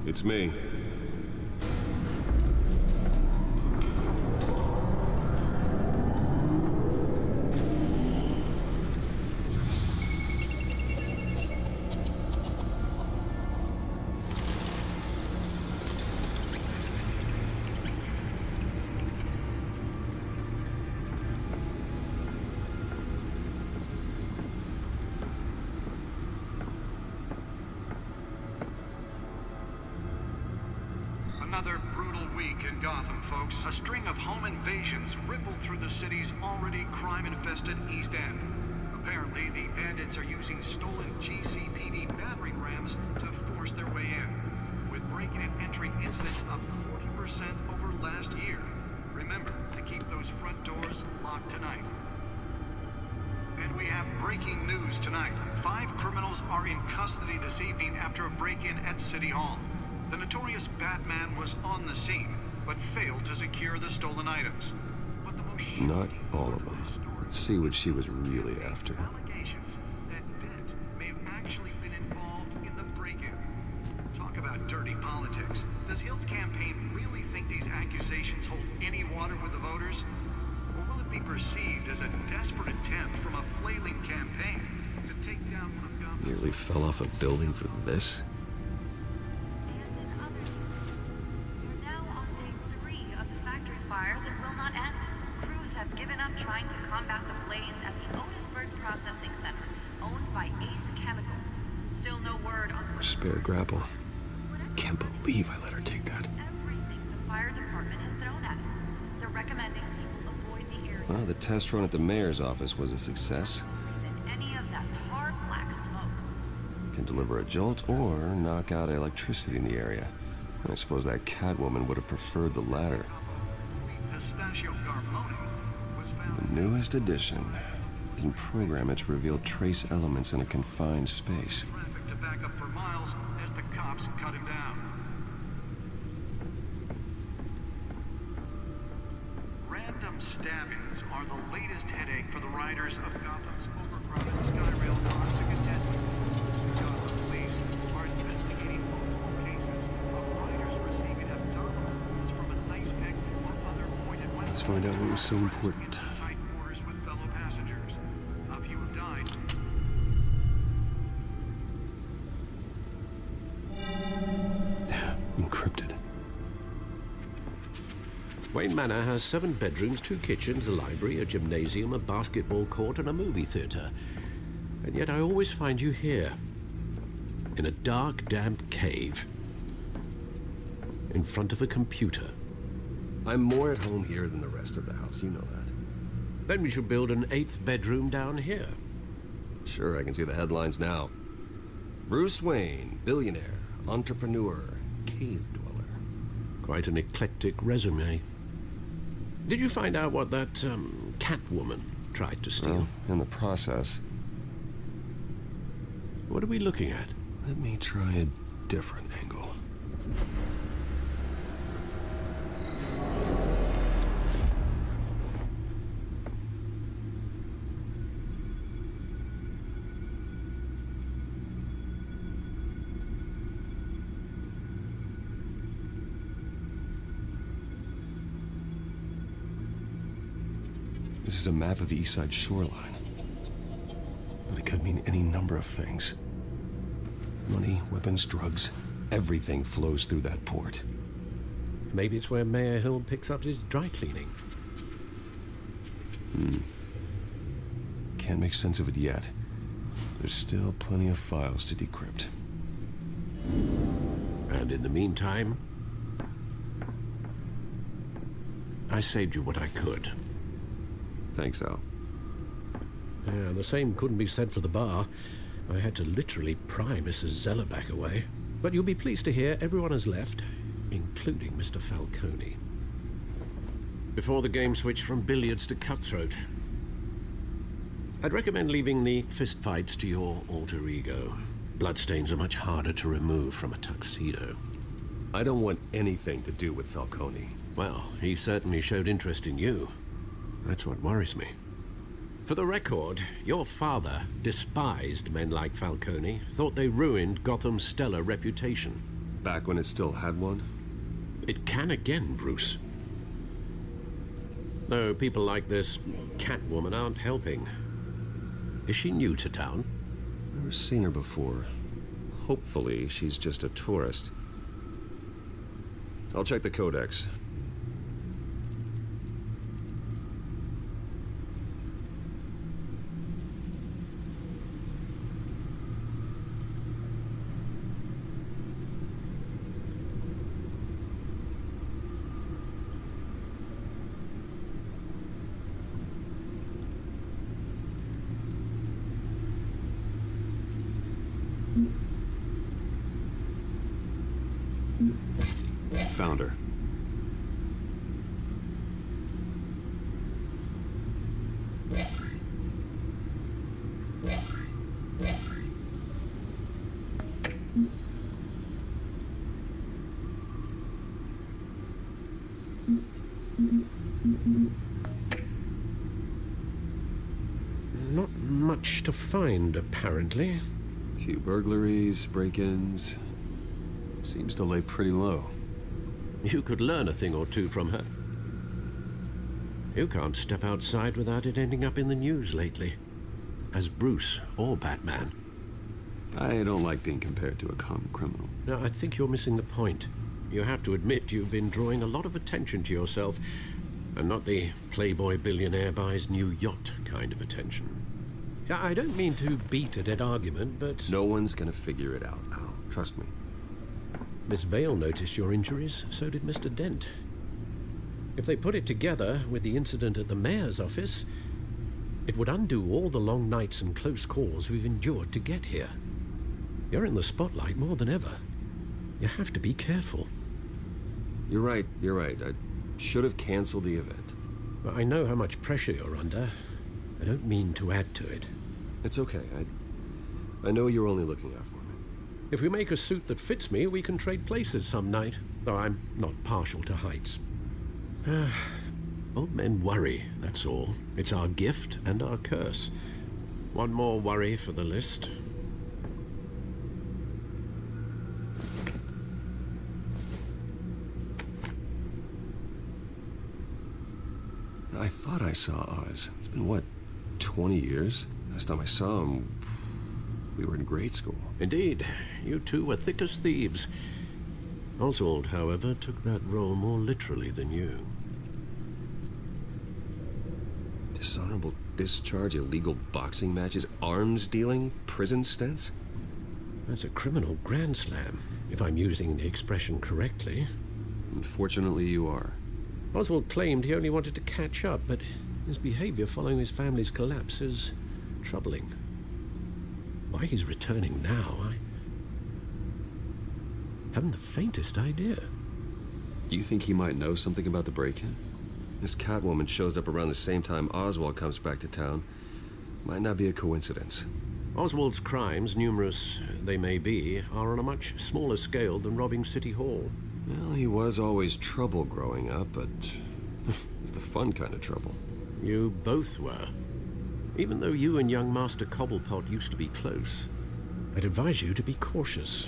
It's me. Another brutal week in Gotham, folks. A string of home invasions rippled through the city's already crime-infested East End. Apparently, the bandits are using stolen GCPD battering rams to force their way in, with breaking and entering incidents up 40% over last year. Remember to keep those front doors locked tonight. And we have breaking news tonight. 5 criminals are in custody this evening after a break-in at City Hall. The notorious Batman was on the scene, but failed to secure the stolen items. But the most Not all of them. Let's see what she was really after. Allegations that Dent may have actually been involved in the break-in. Talk about dirty politics. Does Hill's campaign really think these accusations hold any water with the voters? Or will it be perceived as a desperate attempt from a flailing campaign to take down one of Gotham's... Nearly fell off a building for this? That will not end. Crews have given up trying to combat the blaze at the Otisburg Processing Center, owned by Ace Chemical. Still no word on... Spare grapple. Can't believe I let her take that. Everything the fire department has thrown at it. They're recommending people avoid the area. Well, the test run at the mayor's office was a success. Than any of that tar black smoke. Can deliver a jolt or knock out electricity in the area. I suppose that Catwoman would have preferred the latter. Pistachio Garmoni was found... The newest addition. You can program it to reveal trace elements in a confined space. Traffic to back up for miles as the cops cut him down. Random stabbings are the latest headache for the riders of Gotham's overcrowded Skyrail cars to contend with. Gotham police are investigating multiple cases of riders receiving abdominal wounds from an ice pick or other pointed weapon. Let's find out what was so important. Tight quarters with fellow passengers. A few have died. Encrypted. Wayne Manor has 7 bedrooms, 2 kitchens, a library, a gymnasium, a basketball court, and a movie theater. And yet I always find you here, in a dark, damp cave, in front of a computer. I'm more at home here than the rest of the house, you know that. Then we should build an 8th bedroom down here. Sure, I can see the headlines now. Bruce Wayne, billionaire, entrepreneur, cave dweller. Quite an eclectic resume. Did you find out what that, Catwoman tried to steal? Well, in the process. What are we looking at? Let me try a different angle. This is a map of the East Side shoreline. But it could mean any number of things. Money, weapons, drugs, everything flows through that port. Maybe it's where Mayor Hill picks up his dry cleaning. Can't make sense of it yet. There's still plenty of files to decrypt. And in the meantime, I saved you what I could. Thanks, Al. Yeah, the same couldn't be said for the bar. I had to literally pry Mrs. Zellerback away. But you'll be pleased to hear everyone has left, including Mr. Falcone. Before the game switched from billiards to cutthroat. I'd recommend leaving the fistfights to your alter ego. Bloodstains are much harder to remove from a tuxedo. I don't want anything to do with Falcone. Well, he certainly showed interest in you. That's what worries me. For the record, your father despised men like Falcone, thought they ruined Gotham's stellar reputation. Back when it still had one? It can again, Bruce. Though people like this Catwoman aren't helping. Is she new to town? Never seen her before. Hopefully, she's just a tourist. I'll check the codex. Found her. Not much to find, apparently. Few burglaries, break-ins. Seems to lay pretty low. You could learn a thing or two from her. You can't step outside without it ending up in the news lately. As Bruce or Batman. I don't like being compared to a common criminal. No, I think you're missing the point. You have to admit you've been drawing a lot of attention to yourself, and not the playboy billionaire buys new yacht kind of attention. I don't mean to beat a dead argument, but... No one's gonna figure it out, Al. Trust me. Miss Vale noticed your injuries, so did Mr. Dent. If they put it together with the incident at the mayor's office, it would undo all the long nights and close calls we've endured to get here. You're in the spotlight more than ever. You have to be careful. You're right. I should have canceled the event. Well, I know how much pressure you're under. I don't mean to add to it. It's okay. I know you're only looking out for me. If we make a suit that fits me, we can trade places some night, though I'm not partial to heights. Old men worry, that's all. It's our gift and our curse. One more worry for the list. I thought I saw Oz. It's been, what, 20 years? Last time I saw him, we were in grade school. Indeed. You two were thick as thieves. Oswald, however, took that role more literally than you. Dishonorable discharge, illegal boxing matches, arms dealing, prison stints? That's a criminal grand slam, if I'm using the expression correctly. Unfortunately, you are. Oswald claimed he only wanted to catch up, but his behavior following his family's collapse is troubling. Why he's returning now, I haven't the faintest idea. Do you think he might know something about the break-in? This Catwoman shows up around the same time Oswald comes back to town. Might not be a coincidence. Oswald's crimes, numerous they may be, are on a much smaller scale than robbing City Hall. Well, he was always trouble growing up, but it's the fun kind of trouble. You both were. Even though you and young Master Cobblepot used to be close. I'd advise you to be cautious.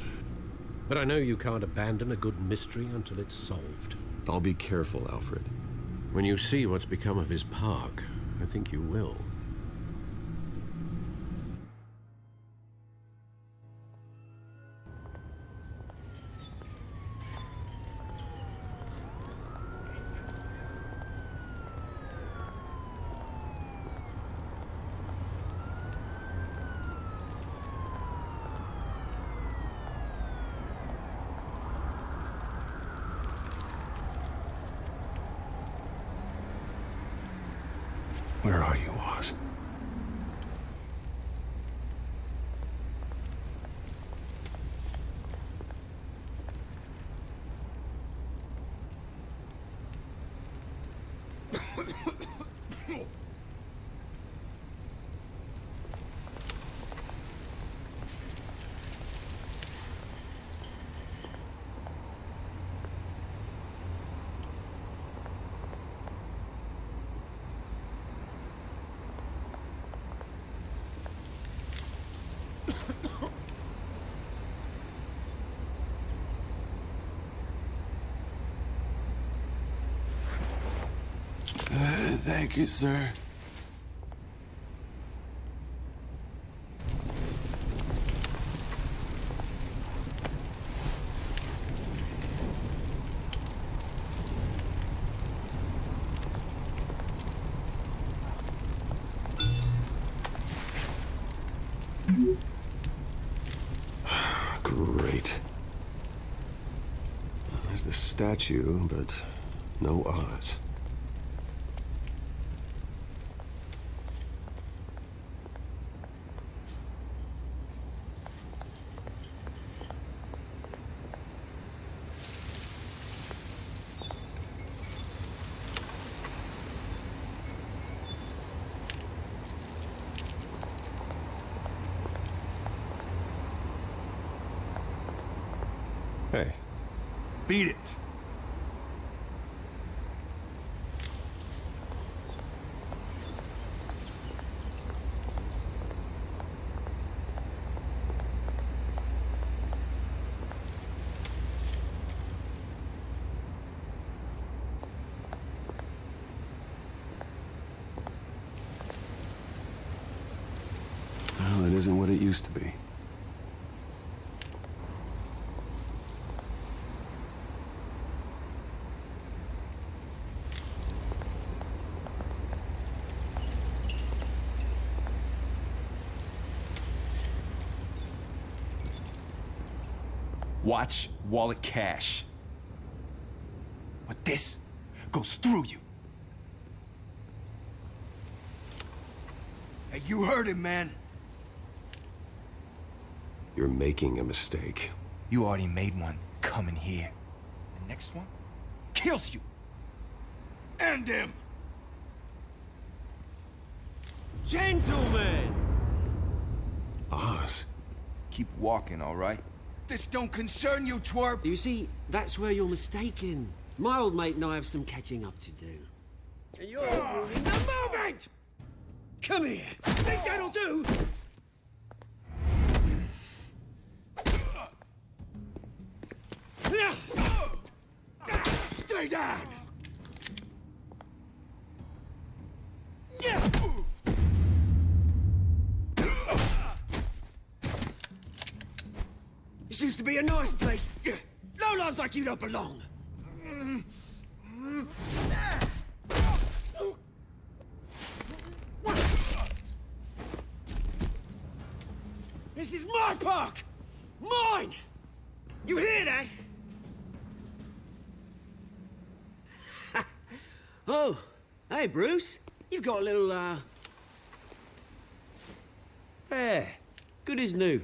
But I know you can't abandon a good mystery until it's solved. I'll be careful, Alfred. When you see what's become of his park, I think you will. Where are you, Oz? Thank you, sir. Great. There's the statue, but no Oz. Hey. Beat it. Well, it isn't what it used to be. Watch wallet cash. But this goes through you. Hey, you heard him, man. You're making a mistake. You already made one coming here. The next one kills you. And him. Gentlemen! Oz? Keep walking, all right? This don't concern you, twerp. You see, that's where you're mistaken. My old mate and I have some catching up to do. And you're ruining the moment! Come here! Think that'll do? Stay down! This used to be a nice place. Lowlifes like you don't belong. This is my park! Mine! You hear that? Oh, hey, Bruce. You've got a little, Yeah, good as new.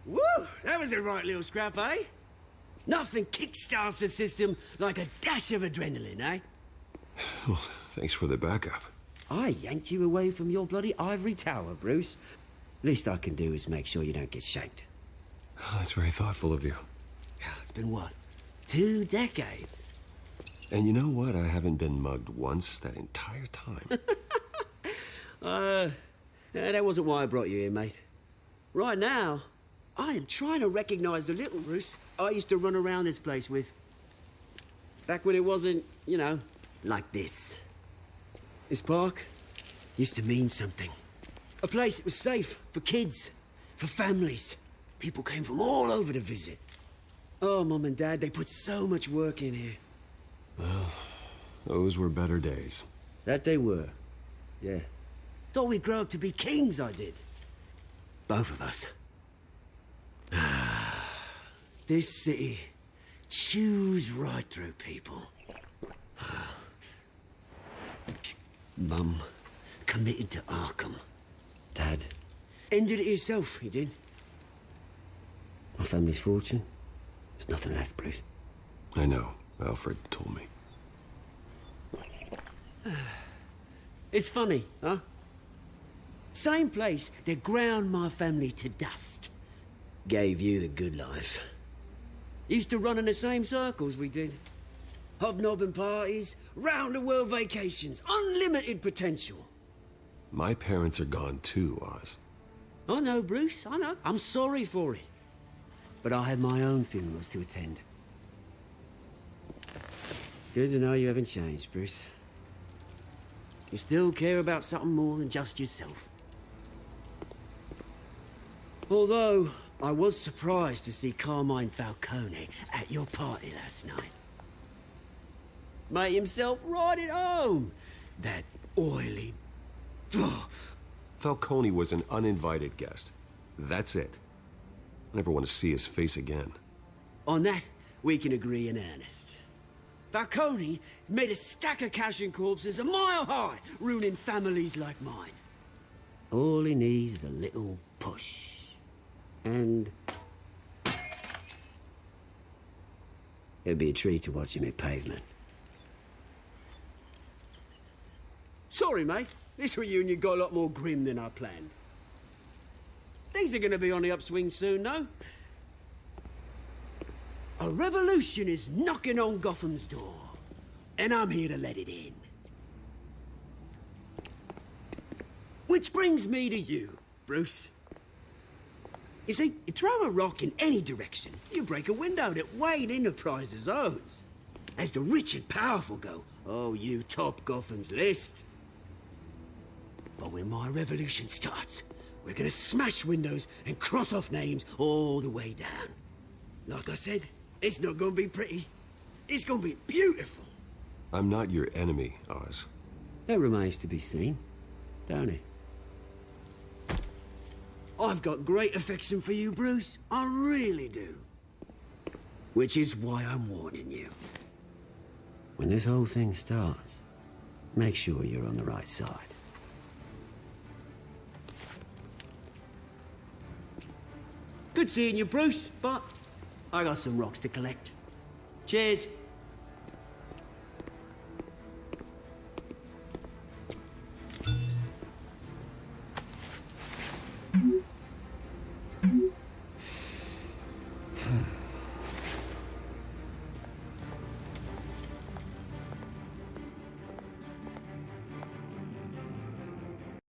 Woo! That was a right little scrap, eh? Nothing kickstarts the system like a dash of adrenaline, eh? Well, thanks for the backup. I yanked you away from your bloody ivory tower, Bruce. Least I can do is make sure you don't get shanked. Oh, that's very thoughtful of you. It's been what? 2 decades? And you know what? I haven't been mugged once that entire time. That wasn't why I brought you here, mate. Right now, I am trying to recognize the little Bruce I used to run around this place with. Back when it wasn't, you know, like this. This park used to mean something. A place that was safe for kids, for families. People came from all over to visit. Oh, Mum and Dad, they put so much work in here. Well, those were better days. That they were, yeah. Thought we'd grow up to be kings, I did. Both of us. This city chews right through people. Mum committed to Arkham. Dad ended it himself, he did. My family's fortune, there's nothing left, Bruce. I know. Alfred told me. It's funny, huh? Same place that ground my family to dust. Gave you the good life. Used to run in the same circles we did. Hobnobbing parties, round-the-world vacations, unlimited potential. My parents are gone too, Oz. I know, Bruce, I know. I'm sorry for it. But I had my own funerals to attend. Good to know you haven't changed, Bruce. You still care about something more than just yourself. Although, I was surprised to see Carmine Falcone at your party last night. Made himself right at home. That oily... Falcone was an uninvited guest. That's it. I never want to see his face again. On that, we can agree in earnest. Falcone made a stack of cash and corpses a mile high, ruining families like mine. All he needs is a little push. And... it'd be a treat to watch him hit pavement. Sorry, mate. This reunion got a lot more grim than I planned. Things are gonna be on the upswing soon, though. A revolution is knocking on Gotham's door, and I'm here to let it in. Which brings me to you, Bruce. You see, you throw a rock in any direction, you break a window that Wayne Enterprises owns. As the rich and powerful go, oh, you top Gotham's list. But when my revolution starts, we're gonna smash windows and cross off names all the way down. Like I said, it's not gonna be pretty. It's gonna be beautiful. I'm not your enemy, Oz. That remains to be seen, don't it? I've got great affection for you, Bruce. I really do. Which is why I'm warning you. When this whole thing starts, make sure you're on the right side. Good seeing you, Bruce, but I got some rocks to collect. Cheers.